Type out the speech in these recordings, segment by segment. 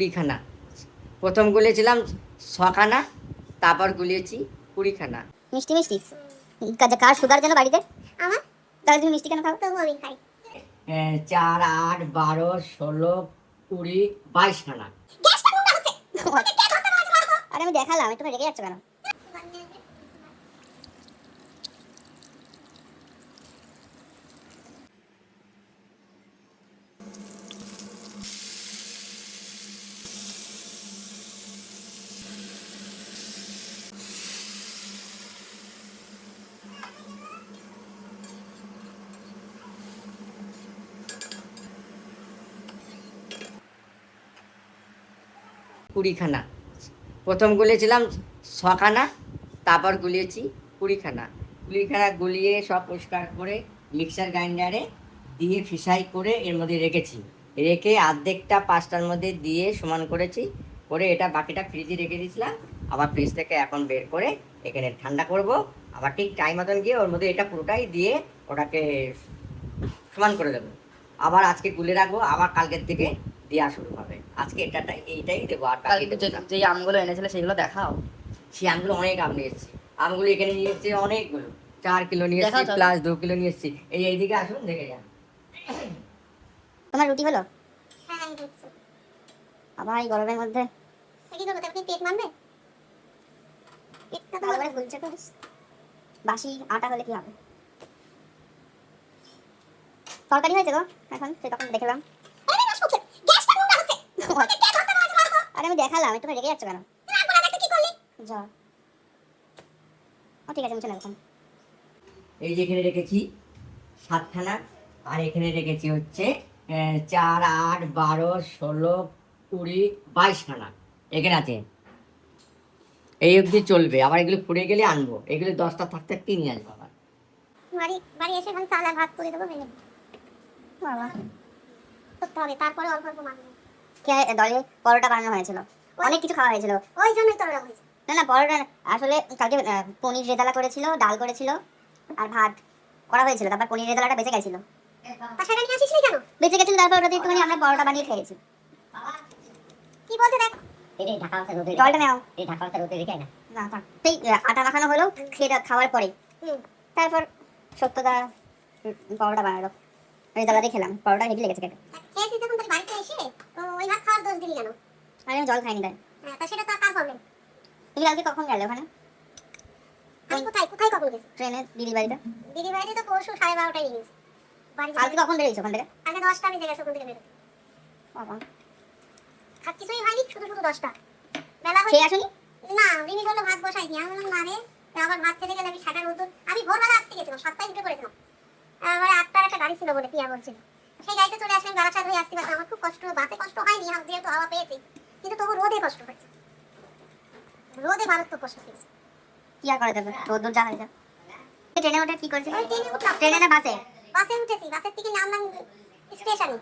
20খানা। প্রথম গুলিয়েছিলাম 6খানা, তারপর গুলিয়েছি 20খানা। মিষ্টি মিষ্টি কার সুগার যেন বাড়িতে? আমার। তাহলে তুমি মিষ্টি কেন খাও? তবু আমি খাই। 4, 8, 12, 16, 20, 22খানা। আরে আমি দেখালাম, তুমি রেগে যাচ্ছ কেন? কুড়িখানা। প্রথম গুলিয়েছিলাম 6খানা, তারপর গুলিয়েছি 20খানা। 20খানা গুলিয়ে সব পরিষ্কার করে মিক্সার গ্রাইন্ডারে দিয়ে ফিসাই করে এর মধ্যে রেখেছি। রেখে অর্ধেকটা পাঁচটার মধ্যে দিয়ে সমান করেছি, করে এটা বাকিটা ফ্রিজে রেখে দিয়েছিলাম। আবার ফ্রিজ থেকে এখন বের করে এখানে ঠান্ডা করব। আবার ঠিক টাইম মতন গিয়ে ওর মধ্যে এটা পুরোটাই দিয়ে ওটাকে সমান করে দেবো। আবার আজকে গুলে রাখবো, আবার কালকের থেকে দেওয়া শুরু হবে। আজকে এইটাই দেবো। আর কালকে যে আমগুলো এনেছিলে সেগুলো দেখাও। সেই আমগুলো অনেক আম নিয়ে এসেছি। আমগুলো এখানে নিয়ে এসেছি অনেকগুলো, 4 কিলো নিয়ে এসেছি, দেখাও প্লাস 2 কিলো নিয়ে এসেছি। এইদিকে আসুন, দেখে যান। তোমার রুটি হলো? হ্যাঁ আমি বুঝছি। আবার এই গরমের মধ্যে কি করবো? তুমি পেট মানবে? পেটটা তো ভালো করে ফুলছে তো। বাসি আটা হলে কি হবে? তরকারি হয়েছে গো এখন, সে তখন দেখলাম। আরে আমি দেখালাম, তুমি রেগে যাচ্ছ কেন? যা। ও ঠিক আছে, মুছে নেব এখন। এই যে এখানে রেখেছি 7খানা, আর এখানে রেখেছি হচ্ছে 4, 8, 12, 16, 20, 22খানা এখানে আছে। এই অবধি চলবে, আবার এগুলো ফুরে গেলে আনবো। এগুলো 10টা থাকতে থাকতে নিয়ে আসবো আবার। বাড়ি এসে এখন চাল আর ভাত করে দেবো, ভেঙে বাবা করতে হবে, তারপরে অল্প অল্প মানবো। কে দলে পরোটা বানানো হয়েছিল, অনেক কিছু খাওয়া হয়েছিল। ওই জন্যই তো ওরা হয়েছে। না না, পরোটা আসলে কালকে পনির রেজালা করেছিল, ডাল করেছিল আর ভাত করা হয়েছিল। তারপর পনির রেজালাটা বেঁচে গেছিল। তা সেটা নিয়ে আসিস নি কেন? বেঁচে গেছিল, তারপর ওটা দিয়ে একটুখানি আমরা পরোটা বানিয়ে খেয়েছি। কি বলতে দেখ। জলটা নাও। না না থাক, সেই আটা মাখানো হলো খাওয়ার পরে। তারপর সত্যদা পরোটা বানালো, রেজালা দিয়ে খেলাম। পরোটা হেভি লেগেছে খেতে। খেয়েছিস যখন তোর বাড়িতে এসে, তো ওই ভাত খাওয়ার দোষ দিলি কেন? আরে আমি জল খাইনি তাই। তা সেটা তো কার প্রবলেম? তুমি কালকে কখন গেলে ওখানে? আমি কোথায় কোথায় কখন গেছি? ট্রেনে দিদি বাড়িতে। দিদি বাড়িতে তো পরশু 12:30টায় গেছি। কালকে কখন বেরিয়েছো ওখান থেকে? আগে 10টা বেজে গেছে ওখান থেকে বেরোতে। বাবা খাত কিছুই হয়নি, শুধু 10টা বেলা হয়ে। খেয়ে আসুনি? না, রিমি বললো ভাত বসাই দিই। আমি বললাম না রে, আবার ভাত খেতে গেলে আমি সাটা রোদ্দুর। আমি ভোরবেলা আসতে গেছিলাম, 7টায় উঠে পড়েছিলাম। আবার 8টার একটা গাড়ি ছিল বলে পিয়া বলছিল, সেই গাড়িতে চলে আসলাম। গাড়াছাড় হয়ে আসতে পারতাম। আমার খুব কষ্ট, বাসে কষ্ট হয়নি যেহেতু হাওয়া পেয়েছি, কিন্তু তবু রোদে কষ্ট হয়েছে। রোদে মারাত্মক কষ্ট পেয়েছি। কি আর করা যাবে, রোদ্দুর যা হয়ে যায়। ট্রেনে উঠে কি করছিস? ট্রেনে উঠলাম। ট্রেনে না বাসে? বাসে উঠেছি, বাসের থেকে নামলাম স্টেশনে।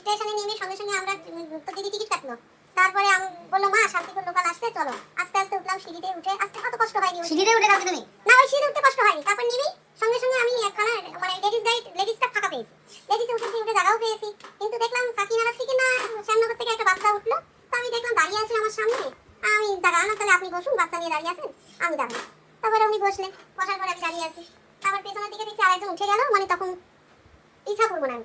স্টেশনে নেমে সঙ্গে সঙ্গে আমরা তো দিদি টিকিট কাটলো। তারপরে আমি বললো মা শান্তিপুর লোকাল আসছে চলো। আস্তে আস্তে উঠলাম, সিঁড়িতে উঠে আসতে কত কষ্ট হয়নি। সিঁড়িতে উঠে যাচ্ছ তুমি? না, ওই সিঁড়িতে উঠতে কষ্ট হয়নি। তারপর নেমেই সঙ্গে সঙ্গে আমি একখানা মানে লেডিসটা ফাঁকা পেয়েছি। লেডিসে উঠে জায়গাও পেয়েছি, কিন্তু দেখলাম কাকিনাড়া থেকে না শ্যামনগর থেকে একটা বাচ্চা উঠলো। তো আমি দেখলাম দাঁড়িয়ে আছে আমার সামনে। আমি দাঁড়ানো, তাহলে আপনি বসুন, বাচ্চা নিয়ে দাঁড়িয়ে আছেন, আমি দাঁড়ানো। তারপরে উনি বসলেন, বসার পরে আমি দাঁড়িয়ে আছি। তারপর পেছনের দিকে দেখছি আরেকজন উঠে গেল, মানে তখন ইচ্ছা করবো না,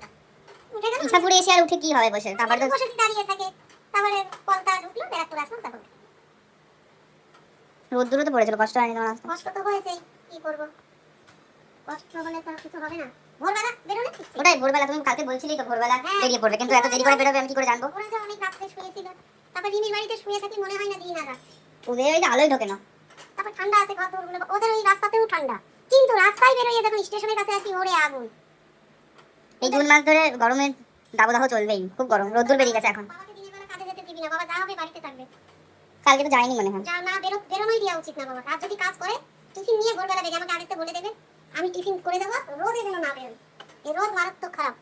উঠে গেল। ইচ্ছাপুরে এসে আর উঠে কি হবে বসে? তারপর তো বসে দাঁড়িয়ে থাকে। তারপরে কলটা ঢুকলো, ব্যারাকপুর আসলাম। তখন রোদ্দুরও তো পড়েছিল, কষ্ট হয়নি তোমার আসতে? কষ্ট তো হয়েছেই, কি করবো, কষ্ট হলে তো কিছু হবে না। ভোরবেলা বেরোলে ঠিক ছিল। ওটাই ভোরবেলা, তুমি কালকে বলছিলি তো ভোরবেলা হ্যাঁ। বেরিয়ে পড়বে, কিন্তু এত দেরি করে বেরোবে আমি কি করে জানবো? ওরা যে অনেক রাত্রে শুয়েছিল। তারপর রিমির বাড়িতে শুয়ে থাকি মনে হয় না দিন আগার। ওদের ওই আলোই ঢোকে না। তারপর ঠান্ডা আছে ঘর দৌড়গুলো, ওদের ওই রাস্তাতেও ঠান্ডা, কিন্তু রাস্তায় বেরোয় যখন স্টেশনের কাছে আসি ওরে আগুন। এই 2 মাস ধরে গরমের দাবদাহ চলবেই, খুব গরম। রোদ্দুর বেরিয়ে গেছে এখন। বাবাকে দিনের বেলা কাজে যেতে দিবি না, বাবা যা হবে বাড়িতে থাকবে। কালকে তো যায়নি মনে হয়। যা না বেরোনোই দেওয়া উচিত না বাবা। আর যদি কাজ করে টিফিন নিয়ে ভোরবেলা বেরিয়ে আমাকে আরেকটা বলে দেবে, আমি টিফিন করে দেবো। রোদে যেন না বেরোয়, এই রোদ মারাত্মক খারাপ।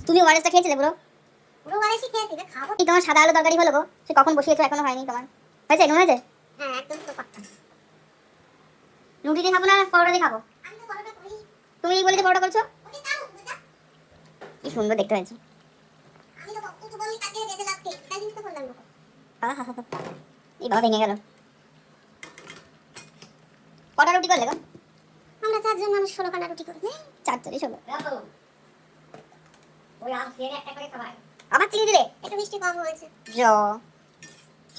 তুমি ওয়ারেসটা খেয়েছিলে পুরো? পুরো বাড়ি খেয়ে দিবে, খাবো। এই তোমার সাদা আলু তরকারি হলো গো, সে কখন বসিয়েছো এখনো হয়নি তোমার? হয়েছে? নুন হয়েছে? হ্যাঁ একদম তো কথা। রুটি দিয়ে খাবো না পরোটা দিয়ে খাবো? আমি তো পরোটা করি। তুমি বলেছো পরোটা করছো। ওকে দাও বুঝা। কি সুন্দর দেখতে হয়েছে। আমি তো বলি কাকে রেজে লাগতে, তাই কিন্তু এই বাবা ভেঙে গেল। কটা রুটি করলে গো? আমরা 4 জন মানুষ 16 খানা রুটি করি। 4 16। ওই আম খেয়ে একটা করে খাবার। আবার চিনি দিলে? একটু মিষ্টি কম হয়েছে। জ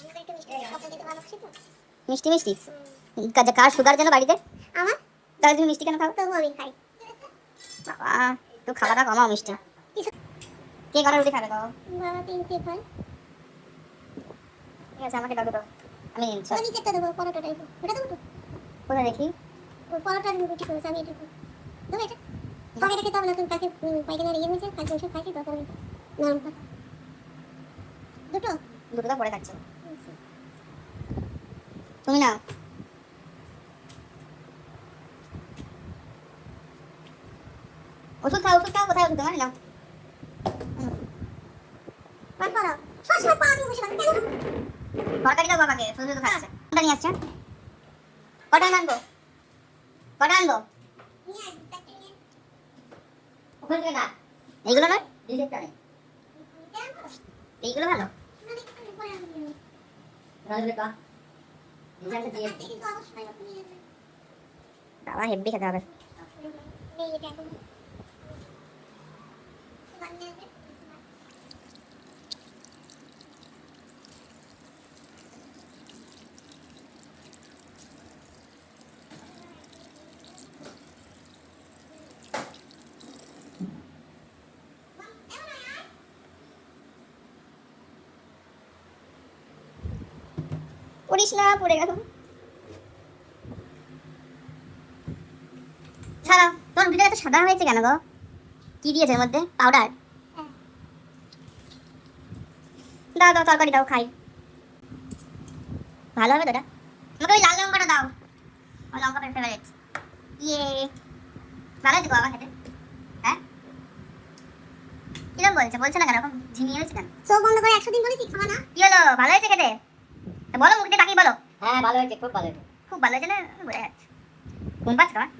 আমাদের একটু মিষ্টি কম দিতে ভালোবাসি তো। মিষ্টি মিষ্টি। কার সুগার যেন বাড়িতে? আমার তাহলে তুমি মিষ্টি কেন খাও? তবু আমি খাই। বাবা একটু খাওয়াটা কমাও মিষ্টি। কে কটা রুটি খাবে গো? বাবা 3টে খাই। ঠিক আছে আমাকে দাও তো। আমি ওই নিচেরটা দেবো, পরোটাটা দেবো। ওটা দেবো তো? কোথায় দেখি? ওই পরোটার রুটি করেছে, আমি এটা দেবো। দেবো এটা? পরে এটা খেতে হবে না, তুমি কাকে পাইখানার ইয়ে হয়েছে, কালকে ওষুধ খাইছি তো, তবে নরম কথা। দুটো? দুটো তো পরে খাচ্ছ। তুমি নাও। ওষুধ খাও কোথায় ওষুধ তোমার নাও। পান করো। সবসময় পা দিয়ে বসে থাকো, কেন? তরকারি দাও বাবাকে, শুধু শুধু খাচ্ছে। কোনটা নিয়ে আসছে? কটা আনবো? নিয়ে আয়, চারটে নিয়ে আয়। ওখান থেকে না এইগুলো নয়? ডিলেটটা নেই। কেন করো? এইগুলো ভালো। না, একটু পরে আমি নিয়ে নেবো। রাজবে কা ডিজাইনটা দিয়ে আজকে কিন্তু অবশ্যই এরকম নিয়ে নেবে। বাবা হেভি খেতে হবে। নেই এটা এখন। এবার নিয়ে আসবে। পড়িস না, পড়ে গেল। ছাড়া তোর রুটিটা এত সাদা হয়েছে কেন গো? কি দিয়েছে এর মধ্যে? পাউডার? হ্যাঁ। দাও তরকারি দাও খাই। ভালো হবে তো এটা? আমাকে ওই লাল লঙ্কাটা দাও। ওই লঙ্কাটা ফেভারিট। ইয়ে ভালো হয়েছে গো আমার খেতে। হ্যাঁ কিরম বলছে না কেন? এরকম ঝিমিয়ে হয়েছে কেন? চোখ বন্ধ করে 100 দিন বলেছি খাওয়া না। কি হলো? ভালো হয়েছে খেতে? বলো মুখে তাকিয়ে বলো। হ্যাঁ ভালো হয়েছে, খুব ভালো হয়েছে। খুব ভালো হয়েছে না? বোঝা যাচ্ছে। ঘুম পাচ্ছে তোমার?